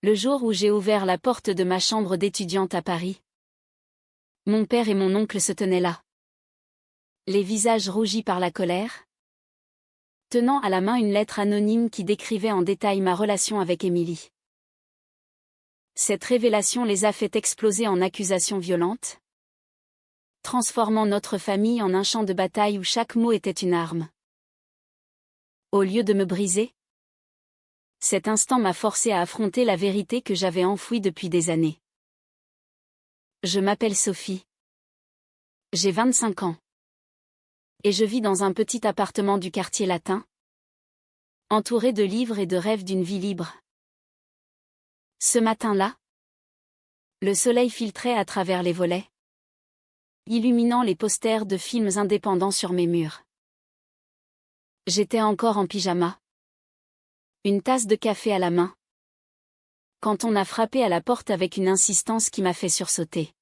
Le jour où j'ai ouvert la porte de ma chambre d'étudiante à Paris, mon père et mon oncle se tenaient là, les visages rougis par la colère, tenant à la main une lettre anonyme qui décrivait en détail ma relation avec Émilie. Cette révélation les a fait exploser en accusations violentes, transformant notre famille en un champ de bataille où chaque mot était une arme. Au lieu de me briser, cet instant m'a forcé à affronter la vérité que j'avais enfouie depuis des années. Je m'appelle Sophie. J'ai 25 ans. Et je vis dans un petit appartement du quartier latin, entouré de livres et de rêves d'une vie libre. Ce matin-là, le soleil filtrait à travers les volets, illuminant les posters de films indépendants sur mes murs. J'étais encore en pyjama, une tasse de café à la main, quand on a frappé à la porte avec une insistance qui m'a fait sursauter.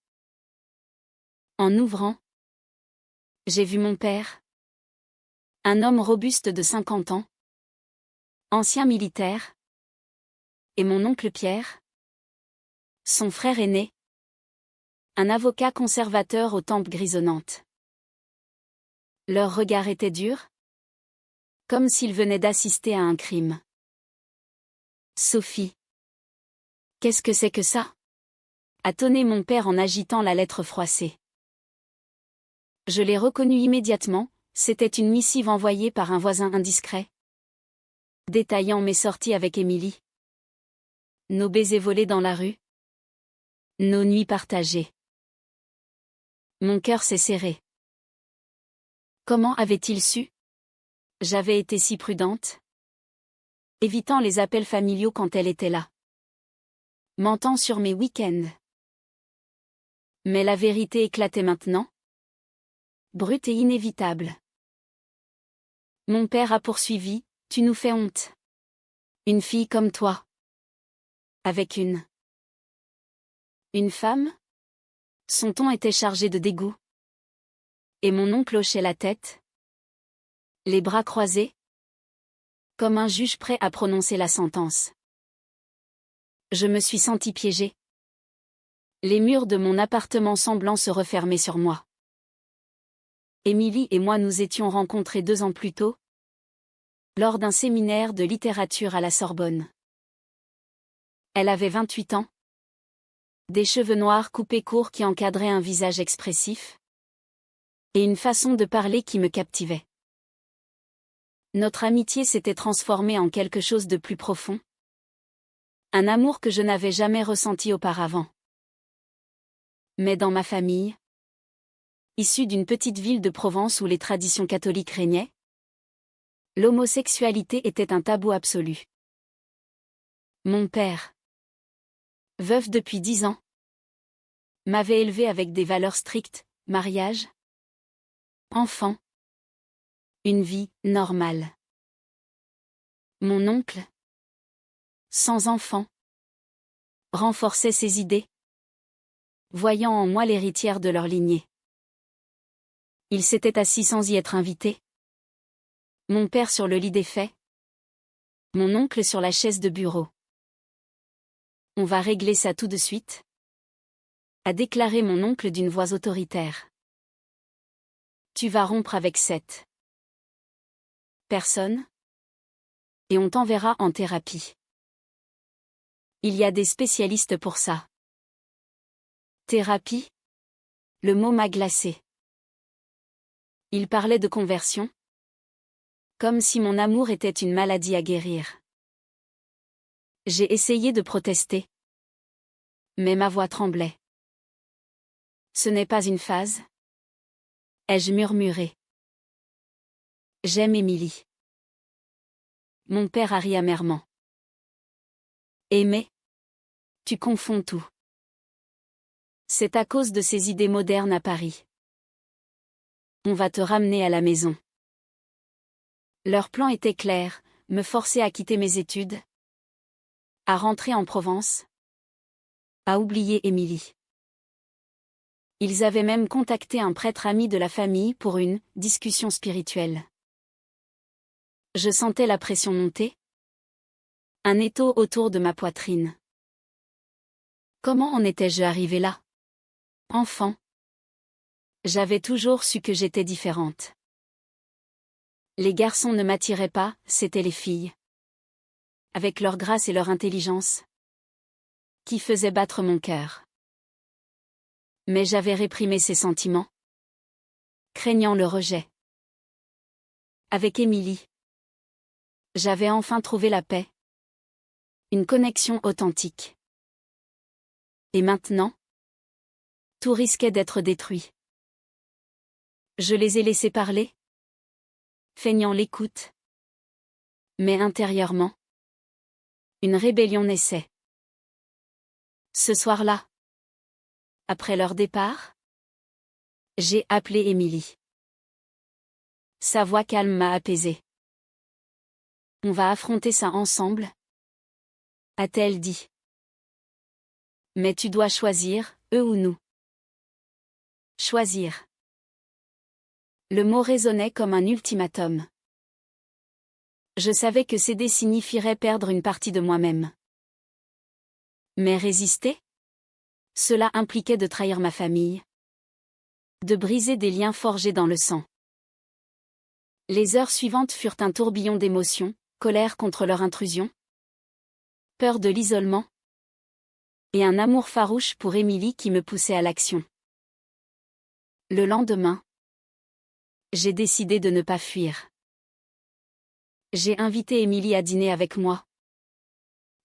En ouvrant, j'ai vu mon père, un homme robuste de 50 ans, ancien militaire, et mon oncle Pierre, son frère aîné, un avocat conservateur aux tempes grisonnantes. Leur regard était dur, comme s'ils venaient d'assister à un crime. Sophie. Qu'est-ce que c'est que ça? A tonné mon père en agitant la lettre froissée. Je l'ai reconnue immédiatement, c'était une missive envoyée par un voisin indiscret, détaillant mes sorties avec Émilie, nos baisers volés dans la rue, nos nuits partagées. Mon cœur s'est serré. Comment avait-il su? J'avais été si prudente, évitant les appels familiaux quand elle était là, mentant sur mes week-ends. Mais la vérité éclatait maintenant, brute et inévitable. Mon père a poursuivi, tu nous fais honte. Une fille comme toi. Avec une femme? Son ton était chargé de dégoût. Et mon oncle hochait la tête, les bras croisés, comme un juge prêt à prononcer la sentence. Je me suis sentie piégée. Les murs de mon appartement semblant se refermer sur moi. Émilie et moi nous étions rencontrés 2 ans plus tôt, lors d'un séminaire de littérature à la Sorbonne. Elle avait 28 ans. Des cheveux noirs coupés courts qui encadraient un visage expressif. Et une façon de parler qui me captivait. Notre amitié s'était transformée en quelque chose de plus profond. Un amour que je n'avais jamais ressenti auparavant. Mais dans ma famille, issue d'une petite ville de Provence où les traditions catholiques régnaient, l'homosexualité était un tabou absolu. Mon père, veuf depuis 10 ans, m'avait élevé avec des valeurs strictes, mariage, enfant, une vie normale. Mon oncle, sans enfant, renforçait ses idées, voyant en moi l'héritière de leur lignée. Il s'était assis sans y être invité. Mon père sur le lit des faits, mon oncle sur la chaise de bureau. On va régler ça tout de suite, a déclaré mon oncle d'une voix autoritaire. Tu vas rompre avec cette personne, et on t'enverra en thérapie. Il y a des spécialistes pour ça. Thérapie? Le mot m'a glacé. Il parlait de conversion, comme si mon amour était une maladie à guérir. J'ai essayé de protester, mais ma voix tremblait. Ce n'est pas une phase, ai-je murmuré. J'aime Émilie. Mon père a ri amèrement. Aimer? Tu confonds tout. C'est à cause de ces idées modernes à Paris. On va te ramener à la maison. Leur plan était clair, me forcer à quitter mes études, à rentrer en Provence, à oublier Émilie. Ils avaient même contacté un prêtre ami de la famille pour une discussion spirituelle. Je sentais la pression monter. Un étau autour de ma poitrine. Comment en étais-je arrivée là? Enfant. J'avais toujours su que j'étais différente. Les garçons ne m'attiraient pas, c'étaient les filles. Avec leur grâce et leur intelligence, qui faisaient battre mon cœur. Mais j'avais réprimé ces sentiments, craignant le rejet. Avec Émilie, j'avais enfin trouvé la paix. Une connexion authentique. Et maintenant, tout risquait d'être détruit. Je les ai laissés parler, feignant l'écoute. Mais intérieurement, une rébellion naissait. Ce soir-là, après leur départ, j'ai appelé Émilie. Sa voix calme m'a apaisée. On va affronter ça ensemble, a-t-elle dit. Mais tu dois choisir, eux ou nous. Choisir. Le mot résonnait comme un ultimatum. Je savais que céder signifierait perdre une partie de moi-même. Mais résister? Cela impliquait de trahir ma famille. De briser des liens forgés dans le sang. Les heures suivantes furent un tourbillon d'émotions, colère contre leur intrusion, peur de l'isolement, et un amour farouche pour Émilie qui me poussait à l'action. Le lendemain, j'ai décidé de ne pas fuir. J'ai invité Émilie à dîner avec moi,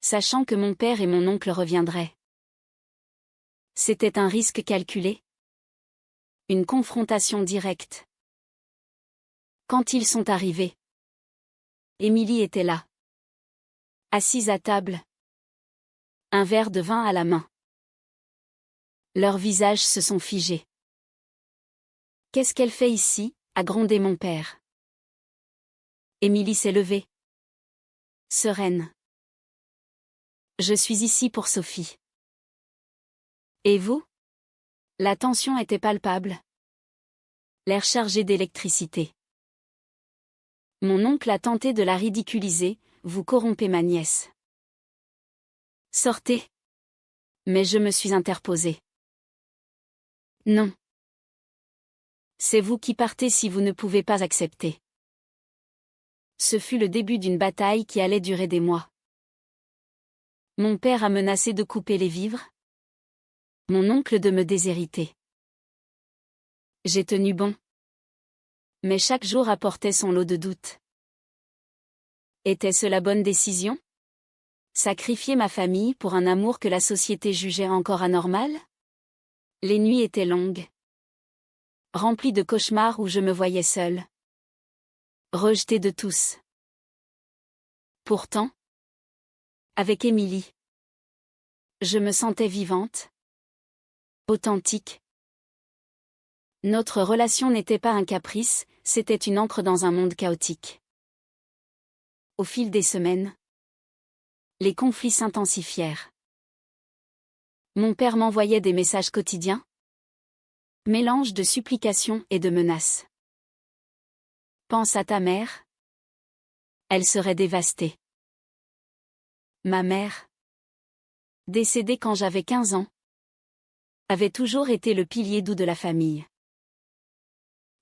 sachant que mon père et mon oncle reviendraient. C'était un risque calculé. Une confrontation directe. Quand ils sont arrivés, Émilie était là. Assise à table. Un verre de vin à la main. Leurs visages se sont figés. Qu'est-ce qu'elle fait ici? A grondé mon père. Émilie s'est levée. Sereine. Je suis ici pour Sophie. Et vous? La tension était palpable. L'air chargé d'électricité. Mon oncle a tenté de la ridiculiser, vous corrompez ma nièce. Sortez. Mais je me suis interposée. Non. C'est vous qui partez si vous ne pouvez pas accepter. Ce fut le début d'une bataille qui allait durer des mois. Mon père a menacé de couper les vivres. Mon oncle de me déshériter. J'ai tenu bon. Mais chaque jour apportait son lot de doutes. Était-ce la bonne décision? Sacrifier ma famille pour un amour que la société jugeait encore anormal? Les nuits étaient longues. Remplies de cauchemars où je me voyais seule. Rejetée de tous. Pourtant, avec Émilie, je me sentais vivante. Authentique. Notre relation n'était pas un caprice, c'était une encre dans un monde chaotique. Au fil des semaines, les conflits s'intensifièrent. Mon père m'envoyait des messages quotidiens. Mélange de supplications et de menaces. Pense à ta mère. Elle serait dévastée. Ma mère, décédée quand j'avais 15 ans, avait toujours été le pilier doux de la famille.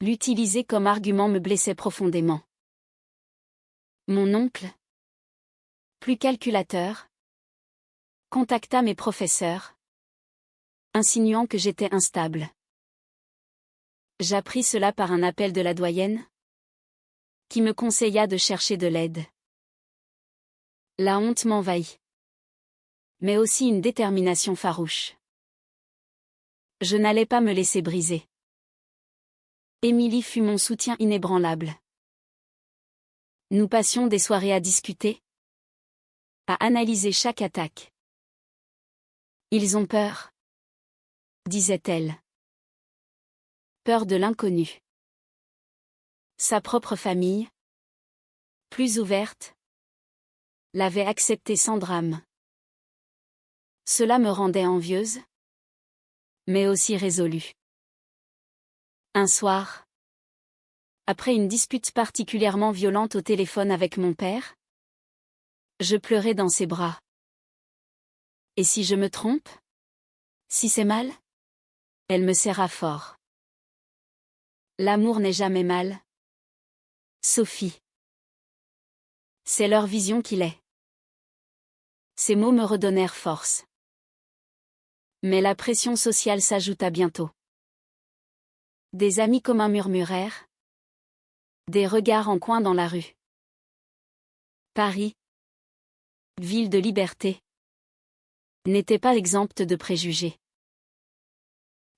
L'utiliser comme argument me blessait profondément. Mon oncle, plus calculateur, contacta mes professeurs, insinuant que j'étais instable. J'appris cela par un appel de la doyenne, qui me conseilla de chercher de l'aide. La honte m'envahit. Mais aussi une détermination farouche. Je n'allais pas me laisser briser. Émilie fut mon soutien inébranlable. Nous passions des soirées à discuter, à analyser chaque attaque. Ils ont peur, disait-elle. Peur de l'inconnu. Sa propre famille, plus ouverte, l'avait accepté sans drame. Cela me rendait envieuse, mais aussi résolue. Un soir, après une dispute particulièrement violente au téléphone avec mon père, je pleurais dans ses bras. Et si je me trompe? Si c'est mal, elle me serra fort. L'amour n'est jamais mal. Sophie. C'est leur vision qu'il est. Ces mots me redonnèrent force. Mais la pression sociale s'ajouta bientôt. Des amis communs murmurèrent. Des regards en coin dans la rue. Paris, ville de liberté, n'était pas exempte de préjugés.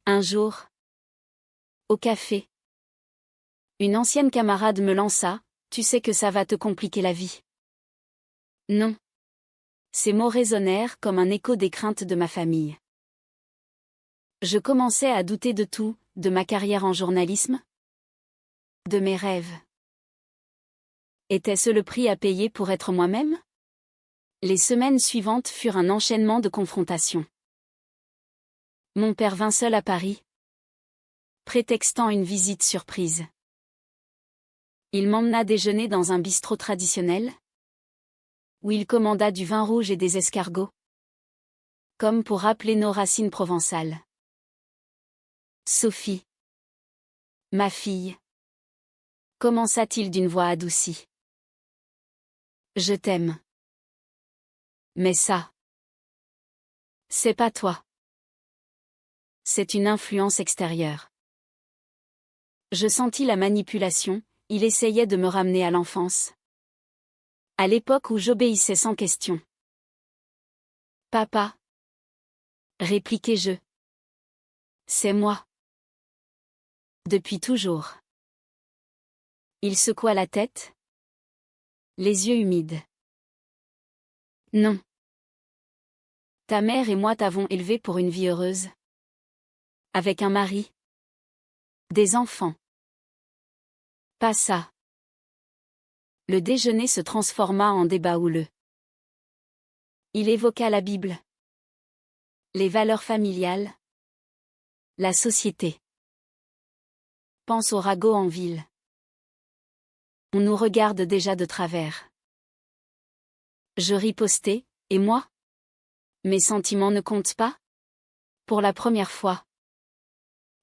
Un jour, au café, une ancienne camarade me lança, « Tu sais que ça va te compliquer la vie. » Non. Ces mots résonnèrent comme un écho des craintes de ma famille. Je commençais à douter de tout, de ma carrière en journalisme, de mes rêves. Était-ce le prix à payer pour être moi-même? Les semaines suivantes furent un enchaînement de confrontations. Mon père vint seul à Paris, prétextant une visite surprise. Il m'emmena déjeuner dans un bistrot traditionnel, où il commanda du vin rouge et des escargots, comme pour rappeler nos racines provençales. Sophie, ma fille, commença-t-il d'une voix adoucie. Je t'aime. Mais ça, c'est pas toi. C'est une influence extérieure. Je sentis la manipulation, il essayait de me ramener à l'enfance. À l'époque où j'obéissais sans question. Papa, répliquai-je. C'est moi. Depuis toujours. Il secoua la tête, les yeux humides. Non. Ta mère et moi t'avons élevé pour une vie heureuse. Avec un mari. Des enfants. Pas ça. Le déjeuner se transforma en débat houleux. Il évoqua la Bible. Les valeurs familiales. La société. Pense au ragot en ville. On nous regarde déjà de travers. Je ripostai, et moi? Mes sentiments ne comptent pas? Pour la première fois.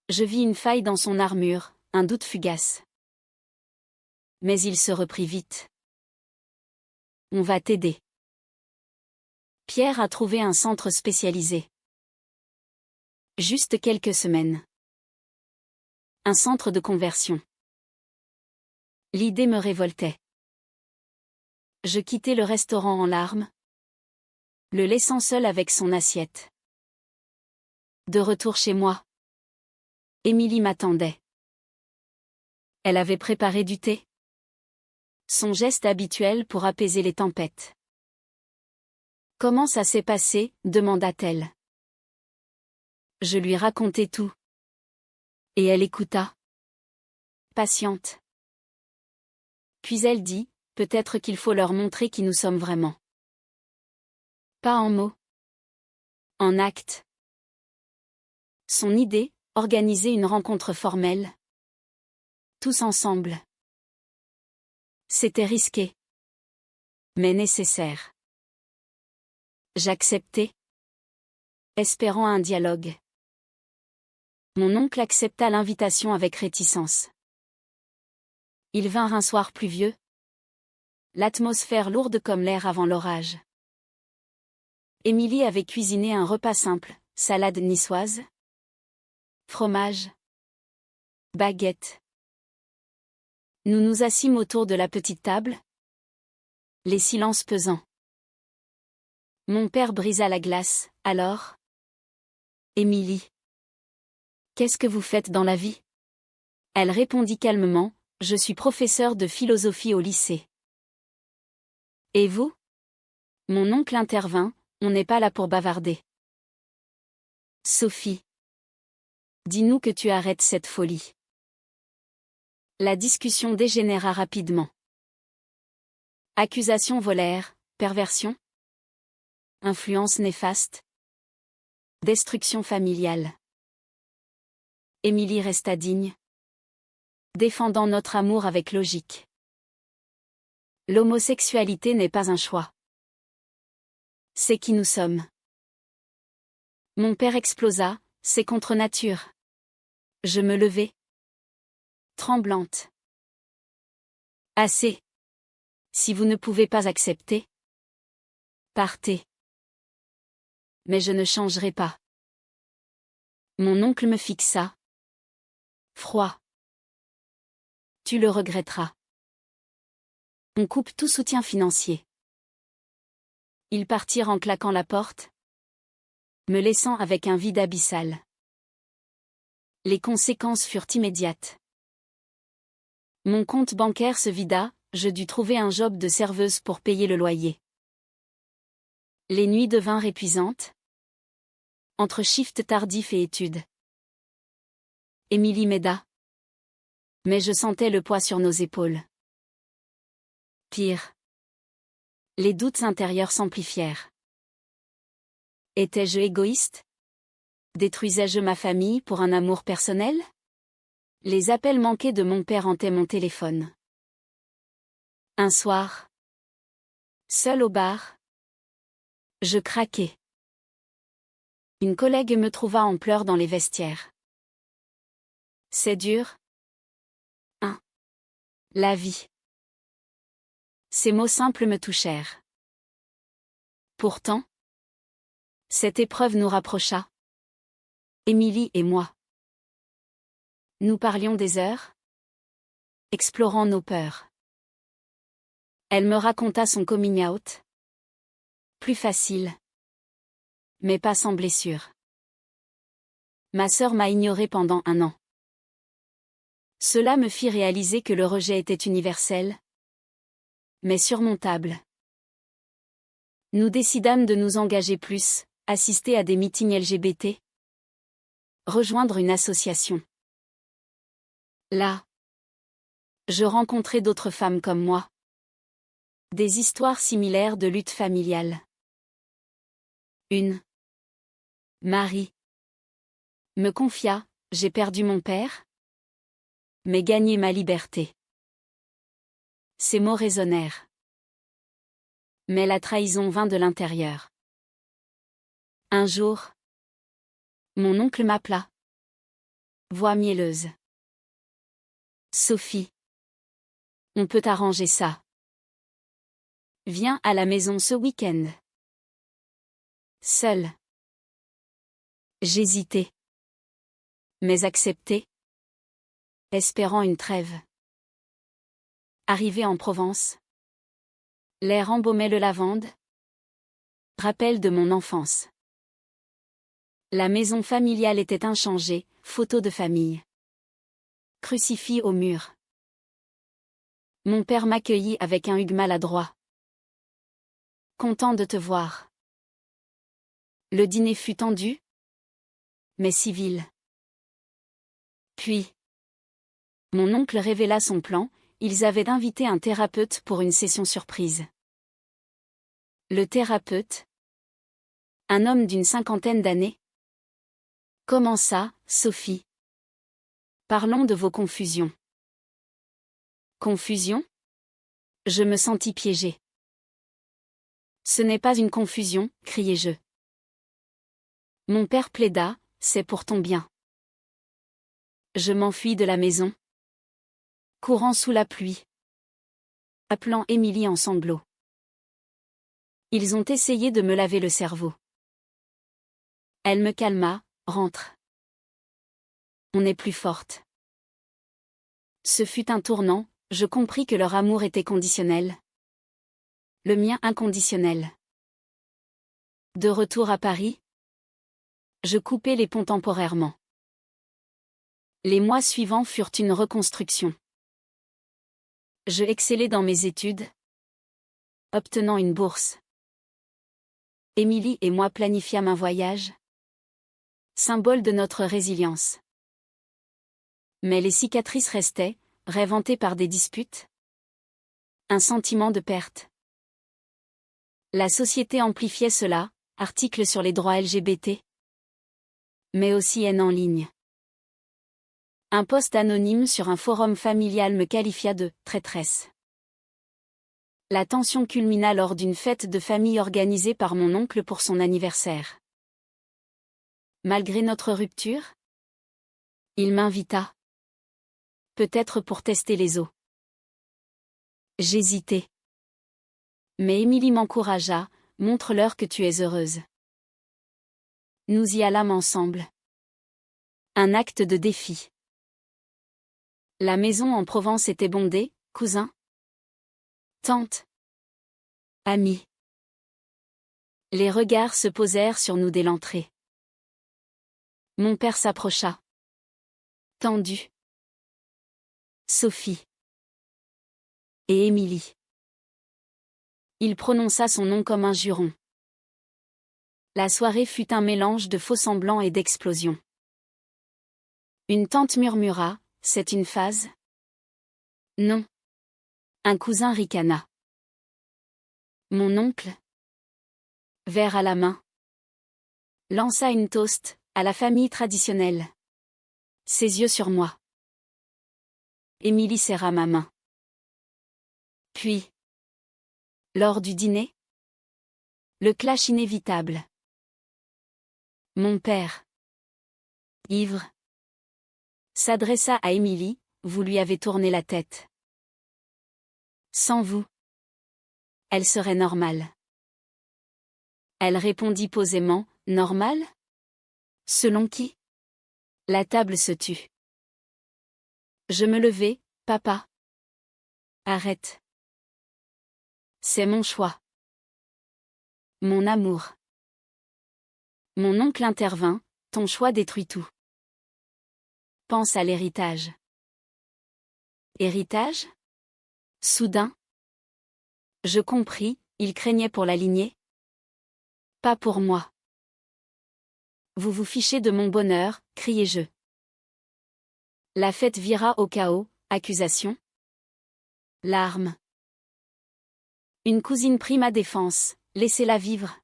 Je vis une faille dans son armure, un doute fugace. Mais il se reprit vite. On va t'aider. Pierre a trouvé un centre spécialisé. Juste quelques semaines. Un centre de conversion. L'idée me révoltait. Je quittai le restaurant en larmes, le laissant seul avec son assiette. De retour chez moi, Émilie m'attendait. Elle avait préparé du thé. Son geste habituel pour apaiser les tempêtes. Comment ça s'est passé, demanda-t-elle. Je lui racontai tout. Et elle écouta. Patiente. Puis elle dit, peut-être qu'il faut leur montrer qui nous sommes vraiment. Pas en mots. En actes. Son idée, organiser une rencontre formelle. Tous ensemble. C'était risqué. Mais nécessaire. J'acceptai. Espérant un dialogue. Mon oncle accepta l'invitation avec réticence. Ils vinrent un soir pluvieux. L'atmosphère lourde comme l'air avant l'orage. Émilie avait cuisiné un repas simple, salade niçoise, fromage, baguette. Nous nous assîmes autour de la petite table. Les silences pesants. Mon père brisa la glace, alors? Émilie. Qu'est-ce que vous faites dans la vie? Elle répondit calmement, je suis professeur de philosophie au lycée. Et vous? Mon oncle intervint, on n'est pas là pour bavarder. Sophie. Dis-nous que tu arrêtes cette folie. La discussion dégénéra rapidement. Accusations volèrent, perversion? Influence néfaste? Destruction familiale. Émilie resta digne, défendant notre amour avec logique. L'homosexualité n'est pas un choix. C'est qui nous sommes. Mon père explosa, c'est contre nature. Je me levai. Tremblante. Assez. Si vous ne pouvez pas accepter, partez. Mais je ne changerai pas. Mon oncle me fixa. Froid. Tu le regretteras. On coupe tout soutien financier. Ils partirent en claquant la porte, me laissant avec un vide abyssal. Les conséquences furent immédiates. Mon compte bancaire se vida, je dus trouver un job de serveuse pour payer le loyer. Les nuits devinrent épuisantes. Entre shift tardif et études. Émilie m'aida. Mais je sentais le poids sur nos épaules. Pire. Les doutes intérieurs s'amplifièrent. Étais-je égoïste? Détruisais-je ma famille pour un amour personnel? Les appels manqués de mon père hantaient mon téléphone. Un soir, seul au bar, je craquai. Une collègue me trouva en pleurs dans les vestiaires. C'est dur. La vie. Ces mots simples me touchèrent. Pourtant, cette épreuve nous rapprocha. Émilie et moi. Nous parlions des heures, explorant nos peurs. Elle me raconta son coming out. Plus facile. Mais pas sans blessure. Ma sœur m'a ignorée pendant 1 an. Cela me fit réaliser que le rejet était universel, mais surmontable. Nous décidâmes de nous engager plus, assister à des meetings LGBT, rejoindre une association. Là, je rencontrai d'autres femmes comme moi. Des histoires similaires de lutte familiale. Une. Marie. Me confia, j'ai perdu mon père, mais gagné ma liberté. Ces mots résonnèrent. Mais la trahison vint de l'intérieur. Un jour, mon oncle m'appela. Voix mielleuse. Sophie. On peut arranger ça. Viens à la maison ce week-end. Seule. J'hésitais. Mais accepté. Espérant une trêve. Arrivé en Provence. L'air embaumait le lavande. Rappel de mon enfance. La maison familiale était inchangée, photo de famille. Crucifix au mur. Mon père m'accueillit avec un hug maladroit. Content de te voir. Le dîner fut tendu, mais civil. Puis, mon oncle révéla son plan, ils avaient invité un thérapeute pour une session surprise. Le thérapeute, un homme d'une 50aine d'années. Comment ça, Sophie? Parlons de vos confusions. Confusion? Je me sentis piégée. Ce n'est pas une confusion, criai-je. Mon père plaida, c'est pour ton bien. Je m'enfuis de la maison. Courant sous la pluie. Appelant Émilie en sanglots. Ils ont essayé de me laver le cerveau. Elle me calma, rentre. On est plus forte. Ce fut un tournant, je compris que leur amour était conditionnel. Le mien inconditionnel. De retour à Paris, je coupai les ponts temporairement. Les mois suivants furent une reconstruction. Je excellai dans mes études, obtenant une bourse. Émilie et moi planifiâmes un voyage, symbole de notre résilience. Mais les cicatrices restaient, rêvantées par des disputes. Un sentiment de perte. La société amplifiait cela, articles sur les droits LGBT. Mais aussi haine en ligne. Un post anonyme sur un forum familial me qualifia de « traîtresse ». La tension culmina lors d'une fête de famille organisée par mon oncle pour son anniversaire. Malgré notre rupture? Il m'invita. Peut-être pour tester les eaux. J'hésitais. Mais Émilie m'encouragea, montre-leur que tu es heureuse. Nous y allâmes ensemble. Un acte de défi. La maison en Provence était bondée, cousin, tante, amis. Les regards se posèrent sur nous dès l'entrée. Mon père s'approcha. Tendu. Sophie. Et Émilie. Il prononça son nom comme un juron. La soirée fut un mélange de faux-semblants et d'explosions. Une tante murmura, c'est une phase? Non. Un cousin ricana. Mon oncle, verre à la main, lança une toast, à la famille traditionnelle. Ses yeux sur moi. Émilie serra ma main. Puis, lors du dîner, le clash inévitable. Mon père, ivre, s'adressa à Émilie, vous lui avez tourné la tête. Sans vous, elle serait normale. Elle répondit posément, normale? Selon qui? La table se tut. Je me levai, papa. Arrête. C'est mon choix. Mon amour. Mon oncle intervint, ton choix détruit tout. Pense à l'héritage. Héritage? Soudain. Je compris, il craignait pour la lignée. Pas pour moi. Vous vous fichez de mon bonheur, criai-je. La fête vira au chaos, accusation. Larmes. Une cousine prit ma défense, laissez-la vivre.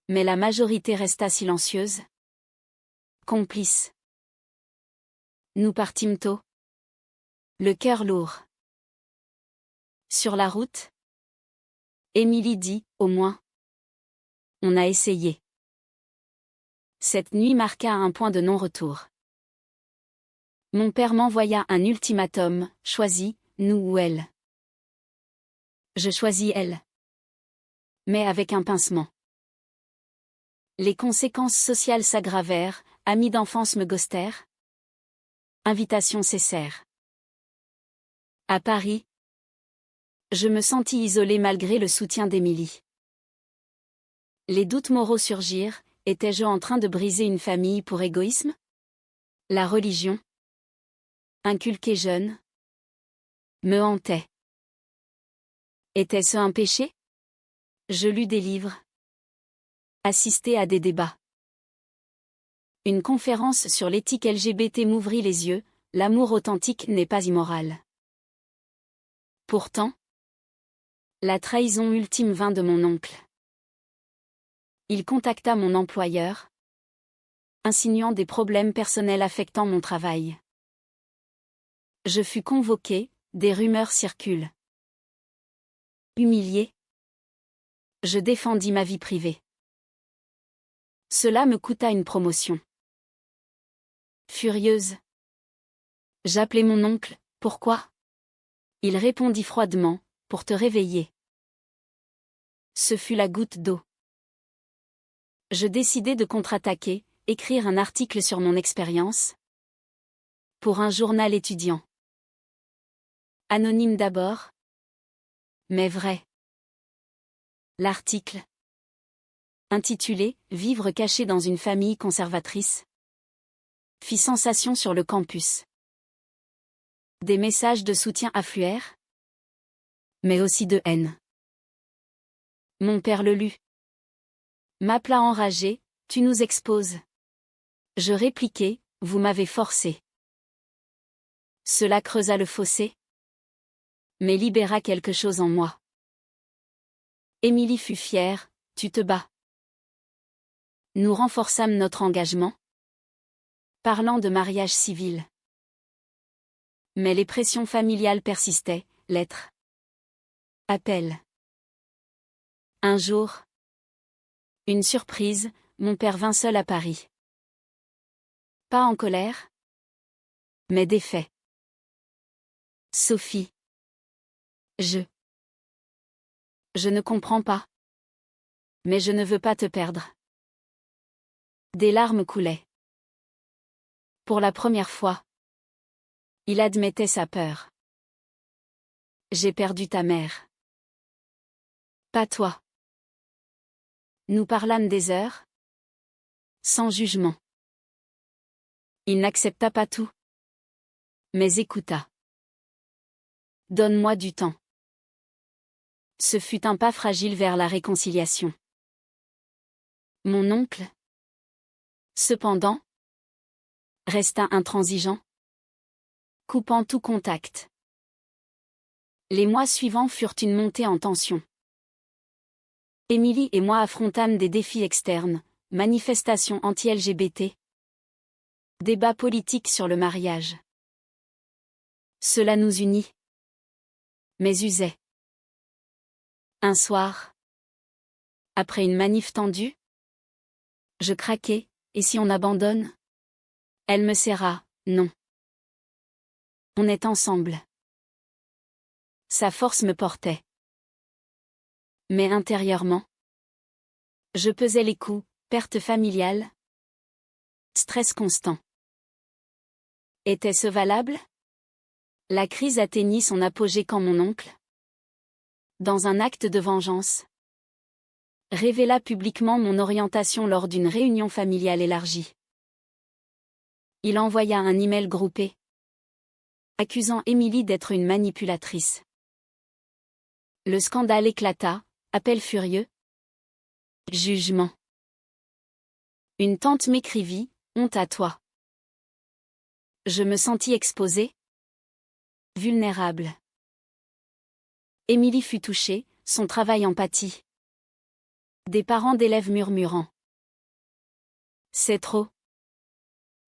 Mais la majorité resta silencieuse. Complice. Nous partîmes tôt. Le cœur lourd. Sur la route, Émilie dit, au moins. On a essayé. Cette nuit marqua un point de non-retour. Mon père m'envoya un ultimatum, choisis, nous ou elle. Je choisis elle. Mais avec un pincement. Les conséquences sociales s'aggravèrent, amis d'enfance me ghostèrent. Invitations cessèrent. À Paris, je me sentis isolé malgré le soutien d'Émilie. Les doutes moraux surgirent, étais-je en train de briser une famille pour égoïsme? La religion, inculquée jeune, me hantait. Était-ce un péché? Je lus des livres. Assistai à des débats. Une conférence sur l'éthique LGBT m'ouvrit les yeux, l'amour authentique n'est pas immoral. Pourtant, la trahison ultime vint de mon oncle. Il contacta mon employeur, insinuant des problèmes personnels affectant mon travail. Je fus convoqué, des rumeurs circulent. Humilié, je défendis ma vie privée. Cela me coûta une promotion. Furieuse, j'appelai mon oncle, pourquoi? Il répondit froidement, pour te réveiller. Ce fut la goutte d'eau. Je décidai de contre-attaquer, écrire un article sur mon expérience. Pour un journal étudiant. Anonyme d'abord. Mais vrai. L'article, intitulé « Vivre caché dans une famille conservatrice », fit sensation sur le campus. Des messages de soutien affluèrent, mais aussi de haine. Mon père le lut. M'appela enragé, tu nous exposes. Je répliquai, vous m'avez forcé. Cela creusa le fossé, mais libéra quelque chose en moi. Émilie fut fière, tu te bats. Nous renforçâmes notre engagement, parlant de mariage civil. Mais les pressions familiales persistaient, lettres. Appel. Un jour, une surprise, mon père vint seul à Paris. Pas en colère, mais défait. Sophie. Je ne comprends pas. Mais je ne veux pas te perdre. Des larmes coulaient. Pour la première fois, il admettait sa peur. J'ai perdu ta mère. Pas toi. Nous parlâmes des heures, sans jugement. Il n'accepta pas tout, mais écouta. Donne-moi du temps. Ce fut un pas fragile vers la réconciliation. Mon oncle, cependant, resta intransigeant, coupant tout contact. Les mois suivants furent une montée en tension. Émilie et moi affrontâmes des défis externes, manifestations anti-LGBT, débats politiques sur le mariage. Cela nous unit, mais usait. Un soir, après une manif tendue, je craquai, et si on abandonne? Elle me serra, non. On est ensemble. Sa force me portait. Mais intérieurement, je pesais les coups, perte familiale, stress constant. Était-ce valable? La crise atteignit son apogée quand mon oncle, dans un acte de vengeance, révéla publiquement mon orientation lors d'une réunion familiale élargie. Il envoya un email groupé, accusant Émilie d'être une manipulatrice. Le scandale éclata, appel furieux. Jugement. Une tante m'écrivit, honte à toi. Je me sentis exposée, vulnérable. Émilie fut touchée, son travail en pâtit. Des parents d'élèves murmurant. C'est trop.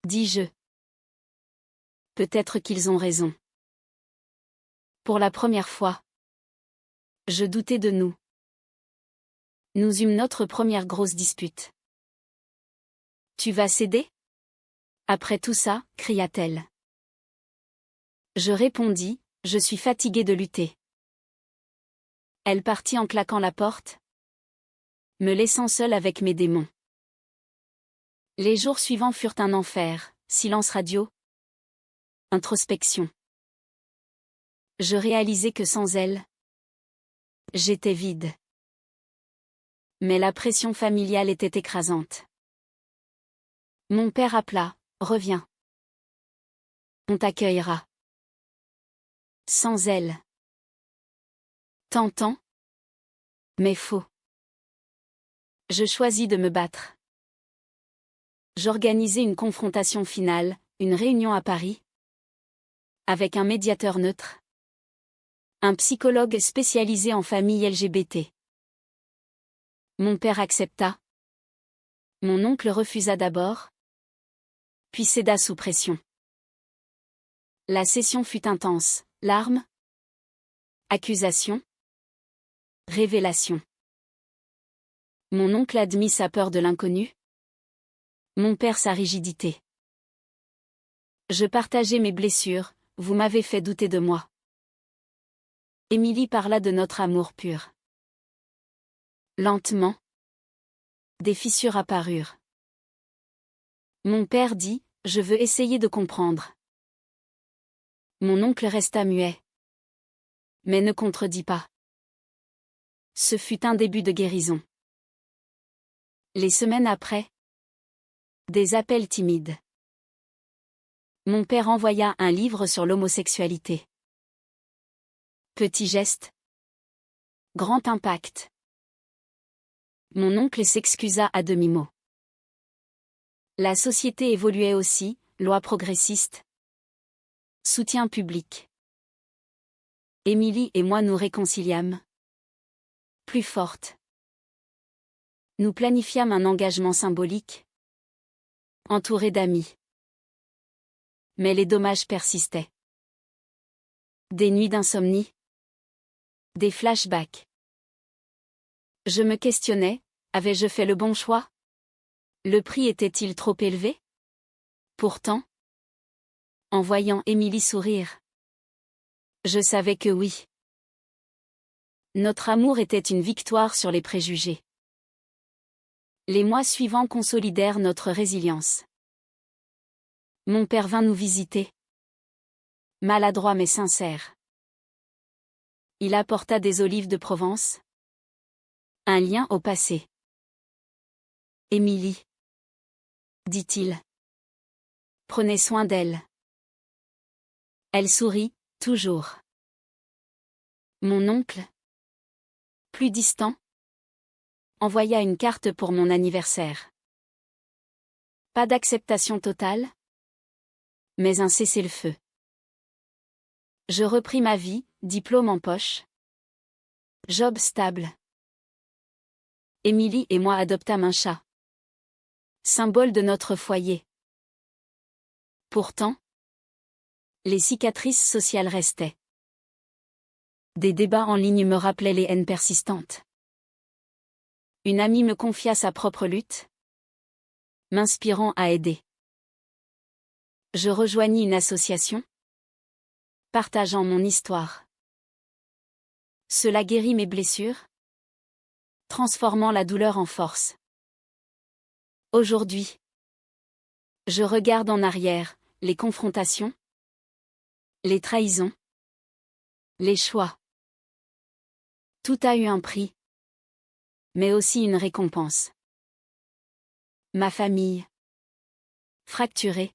Dis-je. Peut-être qu'ils ont raison. Pour la première fois, je doutais de nous. Nous eûmes notre première grosse dispute. Tu vas céder? Après tout ça, cria-t-elle. Je répondis, je suis fatiguée de lutter. Elle partit en claquant la porte, me laissant seule avec mes démons. Les jours suivants furent un enfer, silence radio, introspection. Je réalisai que sans elle, j'étais vide. Mais la pression familiale était écrasante. Mon père appela, reviens. On t'accueillera. Sans elle. Tentant, mais faux. Je choisis de me battre. J'organisai une confrontation finale, une réunion à Paris, avec un médiateur neutre, un psychologue spécialisé en famille LGBT. Mon père accepta. Mon oncle refusa d'abord, puis céda sous pression. La session fut intense, larmes, accusations, révélations. Mon oncle admit sa peur de l'inconnu, mon père sa rigidité. Je partageais mes blessures, vous m'avez fait douter de moi. Émilie parla de notre amour pur. Lentement, des fissures apparurent. Mon père dit, je veux essayer de comprendre. Mon oncle resta muet, mais ne contredit pas. Ce fut un début de guérison. Les semaines après, des appels timides. Mon père envoya un livre sur l'homosexualité. Petit geste. Grand impact. Mon oncle s'excusa à demi-mot. La société évoluait aussi, loi progressiste. Soutien public. Émilie et moi nous réconciliâmes. Plus fortes. Nous planifiâmes un engagement symbolique. Entourés d'amis. Mais les dommages persistaient. Des nuits d'insomnie. Des flashbacks. Je me questionnais, avais-je fait le bon choix? Le prix était-il trop élevé? Pourtant, en voyant Émilie sourire, je savais que oui. Notre amour était une victoire sur les préjugés. Les mois suivants consolidèrent notre résilience. Mon père vint nous visiter. Maladroit mais sincère. Il apporta des olives de Provence. Un lien au passé. Émilie, dit-il. Prenez soin d'elle. Elle sourit, toujours. Mon oncle, plus distant, envoya une carte pour mon anniversaire. Pas d'acceptation totale, mais un cessez-le-feu. Je repris ma vie, diplôme en poche. Job stable. Émilie et moi adoptâmes un chat. Symbole de notre foyer. Pourtant, les cicatrices sociales restaient. Des débats en ligne me rappelaient les haines persistantes. Une amie me confia sa propre lutte, m'inspirant à aider. Je rejoignis une association, partageant mon histoire. Cela guérit mes blessures, transformant la douleur en force. Aujourd'hui, je regarde en arrière, les confrontations, les trahisons, les choix. Tout a eu un prix, mais aussi une récompense. Ma famille, fracturée,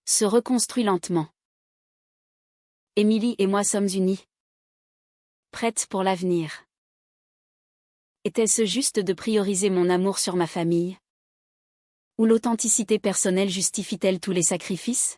se reconstruit lentement. Émilie et moi sommes unis, prêtes pour l'avenir. Était-ce juste de prioriser mon amour sur ma famille? Ou l'authenticité personnelle justifie-t-elle tous les sacrifices?